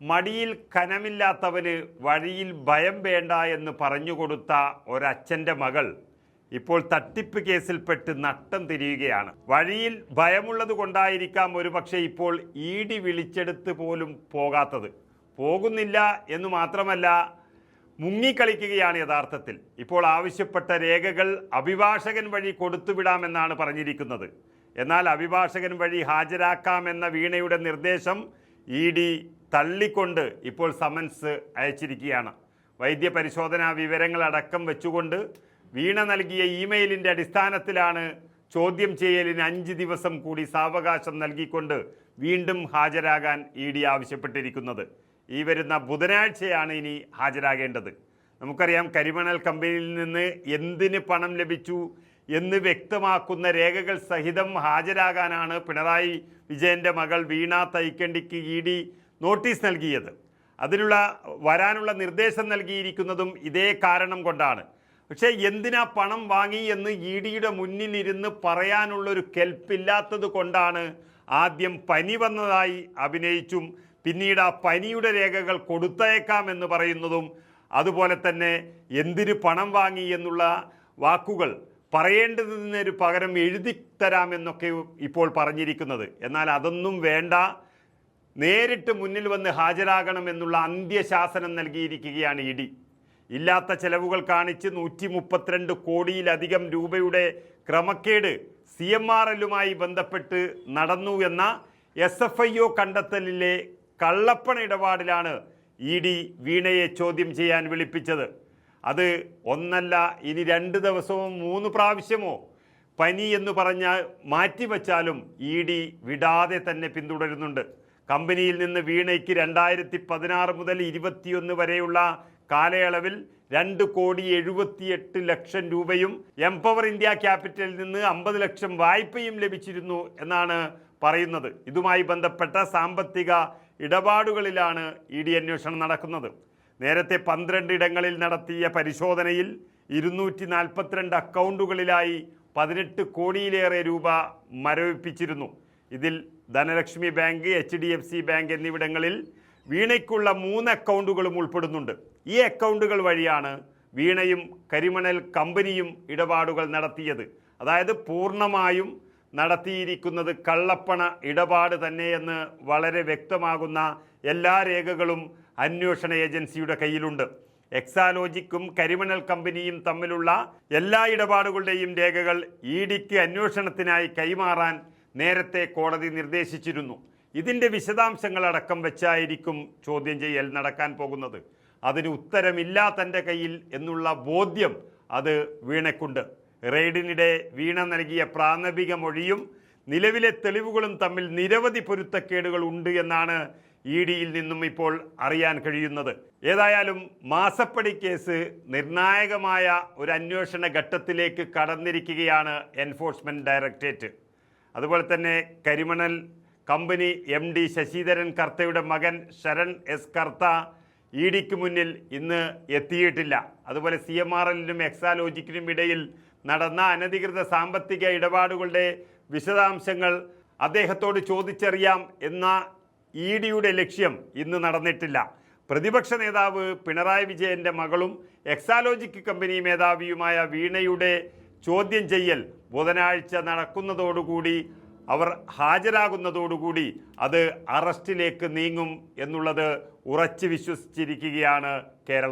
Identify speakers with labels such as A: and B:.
A: മടിയിൽ കനമില്ലാത്തവന് വഴിയിൽ ഭയം വേണ്ട എന്ന് പറഞ്ഞുകൊടുത്ത ഒരച്ഛൻ്റെ മകൾ ഇപ്പോൾ തട്ടിപ്പ് കേസിൽപ്പെട്ട് നട്ടം തിരിയുകയാണ്. വഴിയിൽ ഭയമുള്ളത് കൊണ്ടായിരിക്കാം ഒരുപക്ഷെ ഇപ്പോൾ ED വിളിച്ചെടുത്ത് പോലും പോകാത്തത്. പോകുന്നില്ല എന്ന് മാത്രമല്ല, മുങ്ങിക്കളിക്കുകയാണ് യഥാർത്ഥത്തിൽ. ഇപ്പോൾ ആവശ്യപ്പെട്ട രേഖകൾ അഭിഭാഷകൻ വഴി കൊടുത്തുവിടാമെന്നാണ് പറഞ്ഞിരിക്കുന്നത്. എന്നാൽ അഭിഭാഷകൻ വഴി ഹാജരാക്കാമെന്ന വീണയുടെ നിർദ്ദേശം ED തള്ളിക്കൊണ്ട് ഇപ്പോൾ സമൻസ് അയച്ചിരിക്കുകയാണ്. വൈദ്യപരിശോധനാ വിവരങ്ങളടക്കം വെച്ചുകൊണ്ട് വീണ നൽകിയ ഇമെയിലിൻ്റെ അടിസ്ഥാനത്തിലാണ് ചോദ്യം ചെയ്യലിന് 5 ദിവസം കൂടി സാവകാശം നൽകിക്കൊണ്ട് വീണ്ടും ഹാജരാകാൻ ED ആവശ്യപ്പെട്ടിരിക്കുന്നത്. ഈ വരുന്ന ബുധനാഴ്ചയാണ് ഇനി ഹാജരാകേണ്ടത്. നമുക്കറിയാം, കരിമണൽ കമ്പനിയിൽ നിന്ന് എന്തിന് പണം ലഭിച്ചു എന്ന് വ്യക്തമാക്കുന്ന രേഖകൾ സഹിതം ഹാജരാകാനാണ് പിണറായി വിജയൻ്റെ മകൾ വീണ തൈക്കണ്ടിക്ക് ED നോട്ടീസ് നൽകിയത്. വരാനുള്ള നിർദ്ദേശം നൽകിയിരിക്കുന്നതും ഇതേ കാരണം കൊണ്ടാണ്. പക്ഷേ എന്തിനാ പണം വാങ്ങി എന്ന് EDയുടെ മുന്നിലിരുന്ന് പറയാനുള്ളൊരു കെൽപ്പില്ലാത്തത് കൊണ്ടാണ് ആദ്യം പനി വന്നതായി അഭിനയിച്ചും പിന്നീട് ആ പനിയുടെ രേഖകൾ കൊടുത്തയക്കാമെന്ന് പറയുന്നതും അതുപോലെ തന്നെ എന്തിന് പണം വാങ്ങി എന്നുള്ള വാക്കുകൾ പറയേണ്ടതിനൊരു പകരം എഴുതിത്തരാമെന്നൊക്കെ ഇപ്പോൾ പറഞ്ഞിരിക്കുന്നത്. എന്നാൽ അതൊന്നും വേണ്ട, നേരിട്ട് മുന്നിൽ വന്ന് ഹാജരാകണമെന്നുള്ള അന്ത്യശാസനം നൽകിയിരിക്കുകയാണ് ED. ഇല്ലാത്ത ചെലവുകൾ കാണിച്ച് 132 കോടിയിലധികം രൂപയുടെ ക്രമക്കേട് CMRLുമായി ബന്ധപ്പെട്ട് നടന്നു എന്ന SFIO കണ്ടെത്തലിലെ കള്ളപ്പണ ഇടപാടിലാണ് ED വീണയെ ചോദ്യം ചെയ്യാൻ വിളിപ്പിച്ചത്. അത് ഒന്നല്ല, ഇനി 2 ദിവസമോ 3 പ്രാവശ്യമോ പനി എന്ന് പറഞ്ഞാൽ മാറ്റിവെച്ചാലും ED വിടാതെ തന്നെ പിന്തുടരുന്നുണ്ട്. കമ്പനിയിൽ നിന്ന് വീണയ്ക്ക് 2016 മുതൽ 2021 വരെയുള്ള കാലയളവിൽ 2,78,00,000 രൂപയും എംപവർ ഇന്ത്യ ക്യാപിറ്റലിൽ നിന്ന് 50 ലക്ഷം വായ്പയും ലഭിച്ചിരുന്നു എന്നാണ് പറയുന്നത്. ഇതുമായി ബന്ധപ്പെട്ട സാമ്പത്തിക ഇടപാടുകളിലാണ് ED അന്വേഷണം നടക്കുന്നത്. നേരത്തെ 12 ഇടങ്ങളിൽ നടത്തിയ പരിശോധനയിൽ 242 അക്കൗണ്ടുകളിലായി 18 കോടിയിലേറെ രൂപ മരവിപ്പിച്ചിരുന്നു. ഇതിൽ ധനലക്ഷ്മി ബാങ്ക്, HDFC ബാങ്ക് എന്നിവിടങ്ങളിൽ വീണയ്ക്കുള്ള 3 അക്കൗണ്ടുകളും ഉൾപ്പെടുന്നുണ്ട്. ഈ അക്കൗണ്ടുകൾ വഴിയാണ് വീണയും കരിമണൽ കമ്പനിയും ഇടപാടുകൾ നടത്തിയത്. അതായത് പൂർണ്ണമായും നടത്തിയിരിക്കുന്നത് കള്ളപ്പണ ഇടപാട് തന്നെയെന്ന് വളരെ വ്യക്തമാകുന്ന എല്ലാ രേഖകളും അന്വേഷണ ഏജൻസിയുടെ കയ്യിലുണ്ട്. എക്സാലോജിക്കും കരിമണൽ കമ്പനിയും തമ്മിലുള്ള എല്ലാ ഇടപാടുകളുടെയും രേഖകൾ EDക്ക് അന്വേഷണത്തിനായി കൈമാറാൻ നേരത്തെ കോടതി നിർദ്ദേശിച്ചിരുന്നു. ഇതിൻ്റെ വിശദാംശങ്ങളടക്കം വെച്ചായിരിക്കും ചോദ്യം ചെയ്യൽ നടക്കാൻ പോകുന്നത്. അതിന് ഉത്തരമില്ല തൻ്റെ കയ്യിൽ എന്നുള്ള ബോധ്യം അത് വീണയ്ക്കുണ്ട്. റെയ്ഡിനിടെ വീണ നൽകിയ പ്രാഥമിക മൊഴിയും നിലവിലെ തെളിവുകളും തമ്മിൽ നിരവധി പൊരുത്തക്കേടുകൾ ഉണ്ട് എന്നാണ് EDയിൽ നിന്നും ഇപ്പോൾ അറിയാൻ കഴിയുന്നത്. ഏതായാലും മാസപ്പടി കേസ് നിർണായകമായ ഒരു അന്വേഷണ ഘട്ടത്തിലേക്ക് കടന്നിരിക്കുകയാണ് എൻഫോഴ്സ്മെൻറ്റ് ഡയറക്ടറേറ്റ്. അതുപോലെ തന്നെ കരിമണൽ കമ്പനി MD ശശിധരൻ കർത്തയുടെ മകൻ ശരൺ S കർത്ത EDക്ക് മുന്നിൽ ഇന്ന് എത്തിയിട്ടില്ല. അതുപോലെ CMRLനും എക്സാലോജിക്കിനും ഇടയിൽ നടന്ന അനധികൃത സാമ്പത്തിക ഇടപാടുകളുടെ വിശദാംശങ്ങൾ അദ്ദേഹത്തോട് ചോദിച്ചറിയാം എന്ന EDയുടെ ലക്ഷ്യം ഇന്ന് നടന്നിട്ടില്ല. പ്രതിപക്ഷ നേതാവ് പിണറായി വിജയൻ്റെ മകളും എക്സാലോജിക് കമ്പനി മേധാവിയുമായ വീണയുടെ ചോദ്യം ചെയ്യൽ ബുധനാഴ്ച നടക്കുന്നതോടുകൂടി, അവർ ഹാജരാകുന്നതോടുകൂടി അത് അറസ്റ്റിലേക്ക് നീങ്ങും എന്നുള്ളത് ഉറച്ചു വിശ്വസിച്ചിരിക്കുകയാണ് കേരളം.